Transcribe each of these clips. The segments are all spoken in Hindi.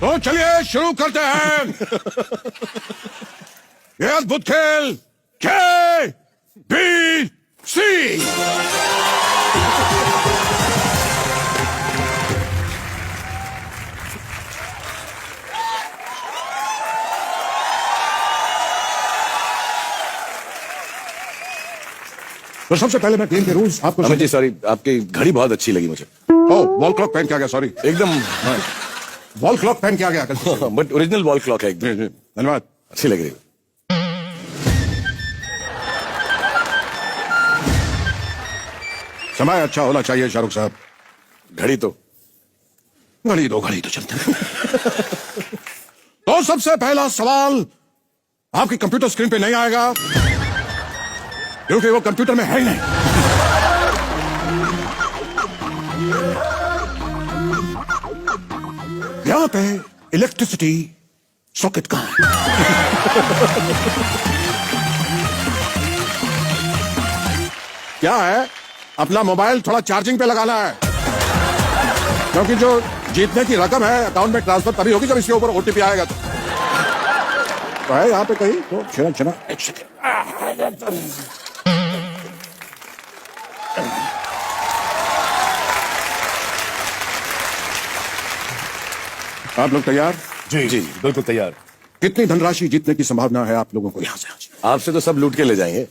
तो चलिए शुरू करते हैं ये अद्भुत खेल के बी सी। तो सबसे पहले मैं गेम के रूल्स आपको अमित जी सॉरी, आपकी घड़ी बहुत अच्छी लगी मुझे। ओह, वॉल क्लॉक पहन के आ गया, सॉरी। एकदम वॉल क्लॉक पहन के आ गया बट ओरिजिनल वॉल क्लॉक है एकदम। जी, धन्यवाद। अच्छी लग रही है। समय अच्छा होना चाहिए शाहरुख साहब। घड़ी तो घड़ी तो चलते हैं। तो सबसे पहला सवाल आपकी कंप्यूटर स्क्रीन पे नहीं आएगा क्योंकि वो कंप्यूटर में है ही नहीं। यहां पे इलेक्ट्रिसिटी सॉकेट कहां है? क्या है, अपना मोबाइल थोड़ा चार्जिंग पे लगाना है क्योंकि जो जीतने की रकम है अकाउंट में ट्रांसफर तभी होगी जब इसके ऊपर ओटीपी आएगा। तो है यहाँ पे कहीं तो छिना एक सेकेंड। आप लोग तैयार? जी जी बिल्कुल तैयार। कितनी धनराशि जीतने की संभावना है आप लोगों को यहाँ से? आपसे तो सब लूट के ले जाएंगे।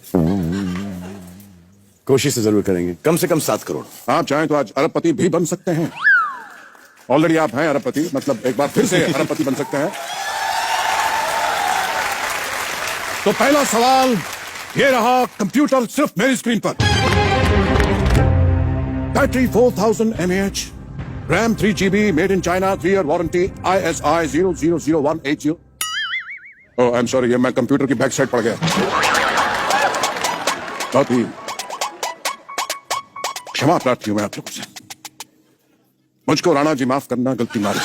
कोशिश तो जरूर करेंगे, कम से कम 7 करोड़। आप चाहें तो आज अरबपति भी बन सकते हैं। ऑलरेडी आप हैं अरबपति, मतलब एक बार फिर से अरबपति बन सकते हैं। तो पहला सवाल ये रहा, कंप्यूटर सिर्फ मेरी स्क्रीन पर। Battery 4000 mAh, RAM 3 GB, made in China, 3 year warranty, ISI 000180। Oh I am sorry, ये मैं कंप्यूटर की बैक साइड पड़ गया। बहुत ही क्षमा प्रार्थी हूं मैं आप लोगों से। मुझको राणा जी माफ करना, गलती मारी।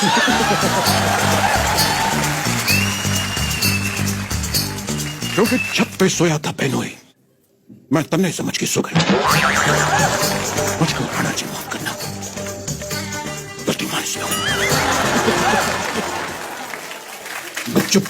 क्योंकि छत पे सोया था बेनोई, मैं तन्ने समझ के सो गया। मुझको राणा जी माफ करना, गलती मारी से। गुपचुप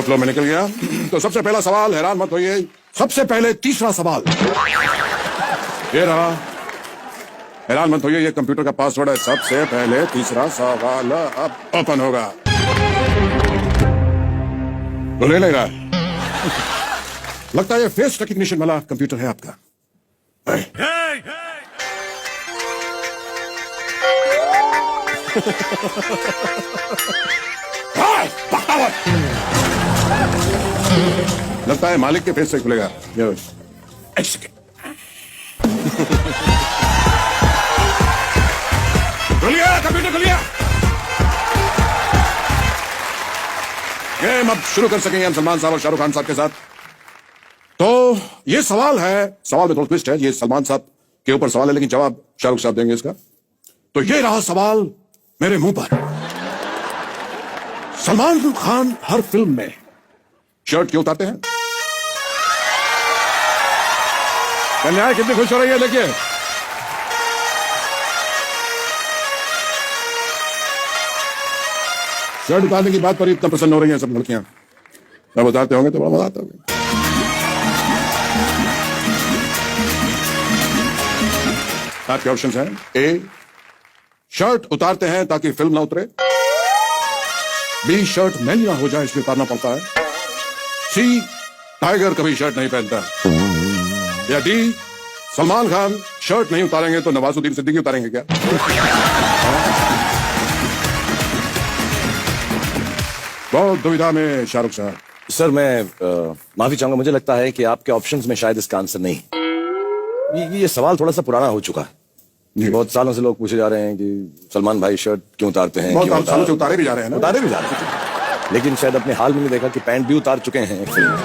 फ्लो में निकल गया। तो सबसे पहला सवाल, हैरान मत होइए, सबसे पहले तीसरा सवाल ये रहा। हैरान मत होइए, ये कंप्यूटर का पासवर्ड है। सबसे पहले तीसरा सवाल अब ओपन होगा। तो ले लेगा। लगता है ये फेस रिकग्निशन वाला कंप्यूटर है आपका। लगता है मालिक के फेस से खुलेगा। एक सेकेंड। खुलिया कंप्यूटर, खुलिया। गेम अब शुरू कर सकेंगे हम सलमान साहब और शाहरुख खान साहब के साथ। तो ये सवाल है, सवाल में थोड़ा ट्विस्ट है। ये सलमान साहब के ऊपर सवाल है लेकिन जवाब शाहरुख साहब देंगे इसका। तो ये रहा सवाल मेरे मुंह पर। सलमान खान हर फिल्म में शर्ट क्यों उतारते हैं? कन्याएं कितनी खुश हो रही है, देखिए। शर्ट उतारने की बात पर इतना प्रसन्न हो रही हैं सब लड़कियां। अब उतारते होंगे तो बड़ा मजा आता होगा। आपके ऑप्शंस हैं। ए, शर्ट उतारते हैं ताकि फिल्म ना उतरे। बी, शर्ट मैली ना हो जाए इसलिए उतारना पड़ता है। सी, टाइगर कभी शर्ट नहीं पहनता। या डी, सलमान खान शर्ट नहीं उतारेंगे तो नवाजुद्दीन सिद्दीकी उतारेंगे क्या? बहुत दुविधा में शाहरुख साहब। सर मैं माफी चाहूंगा, मुझे लगता है कि आपके ऑप्शंस में शायद इसका आंसर नहीं। ये सवाल थोड़ा सा पुराना हो चुका है। बहुत सालों से लोग पूछे जा रहे हैं कि सलमान भाई शर्ट क्यों उतारते हैं। बहुत सालों से उतारे भी जा रहे हैं ना? उतारे भी जा रहे हैं, लेकिन शायद अपने हाल में नहीं देखा कि पैंट भी उतार चुके हैं एक फिल्म में।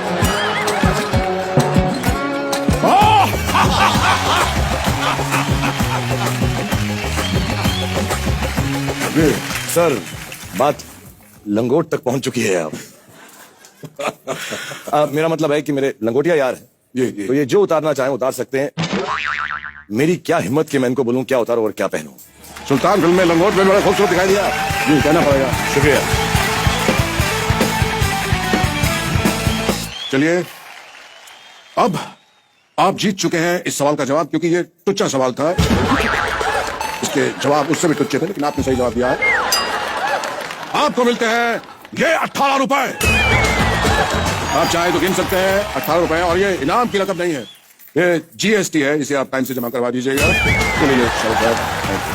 जी सर, बात लंगोट तक पहुंच चुकी है अब। मेरा मतलब है कि मेरे लंगोटिया यार हैं, जी तो ये जो उतारना चाहें उतार सकते हैं। मेरी क्या हिम्मत कि मैं इनको बोलूं क्या उतारो और क्या पहनूं। सुल्तान फिल्म में लंगोट में बड़ा खूबसूरत दिखाई दिया, जी कहना पड़ेगा। शुक्रिया। चलिए, अब आप जीत चुके हैं इस सवाल का जवाब, क्योंकि ये टुच्चा सवाल था। इसके जवाब उससे भी टुच्चे थे, लेकिन आपने सही जवाब दिया है। आपको मिलते हैं ये 18 रुपए। आप चाहे तो गिन सकते हैं 18 रुपए, और ये इनाम की रकम नहीं है, ये जीएसटी है, इसे आप टाइम से जमा करवा दीजिएगा। चलिए,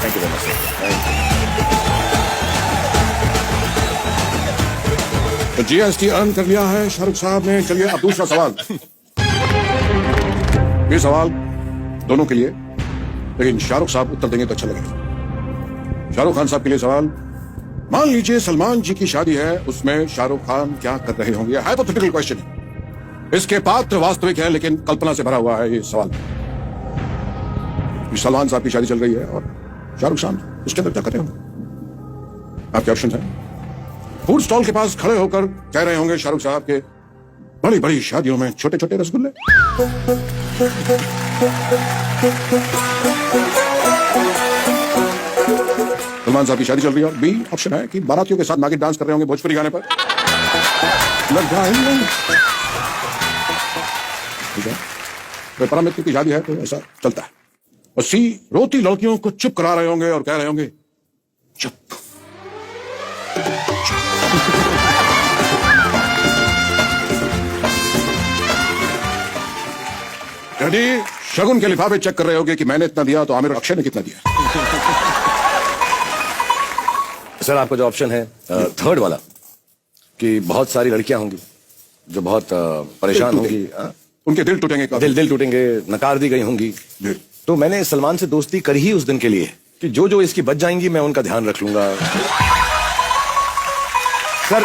थैंक यू वेरी मच। तो जीएसटी अर्न कर लिया है शाहरुख साहब ने। चलिए अब दूसरा सवाल। ये सवाल दोनों के लिए, लेकिन शाहरुख साहब उत्तर देंगे तो अच्छा लगेगा। शाहरुख खान साहब के लिए सवाल, मान लीजिए सलमान जी की शादी है, उसमें शाहरुख खान क्या कर रहे होंगे? हाइपोथेटिकल क्वेश्चन है, इसके पात्र वास्तविक है लेकिन कल्पना से भरा हुआ है ये सवाल। सलमान साहब की शादी चल रही है और शाहरुख खान उसके अंदर क्या कर रहे होंगे? आपके ऑप्शन है। फूड स्टॉल के पास खड़े होकर कह रहे होंगे शाहरुख साहब के, बड़ी बड़ी शादियों में छोटे छोटे रसगुल्ले। सलमान साहब की शादी चल रही है। और बी ऑप्शन है कि बारातियों के साथ नागिन डांस कर रहे होंगे भोजपुरी गाने पर। लग रहा है ठीक है, तो परम मित्र की शादी है तो ऐसा चलता है। और सी, रोती लड़कियों को चुप करा रहे होंगे और कह रहे होंगे चुप। यानी शगुन के लिफाफे चेक कर रहे होंगे कि मैंने इतना दिया तो आमिर और अक्षय ने कितना दिया। सर आपका जो ऑप्शन है थर्ड वाला, कि बहुत सारी लड़कियां होंगी जो बहुत परेशान होंगी, उनके दिल टूटेंगे, दिल टूटेंगे, नकार दी गई होंगी। तो मैंने सलमान से दोस्ती करी ही उस दिन के लिए कि जो जो इसकी बच जाएंगी मैं उनका ध्यान रख लूंगा। सर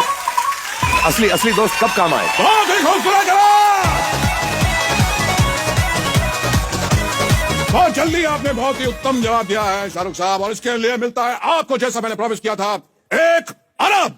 असली दोस्त कब काम आए? बहुत जल्दी आपने बहुत ही उत्तम जवाब दिया है शाहरुख साहब, और इसके लिए मिलता है आपको, जैसा मैंने प्रॉमिस किया था, 1 अरब।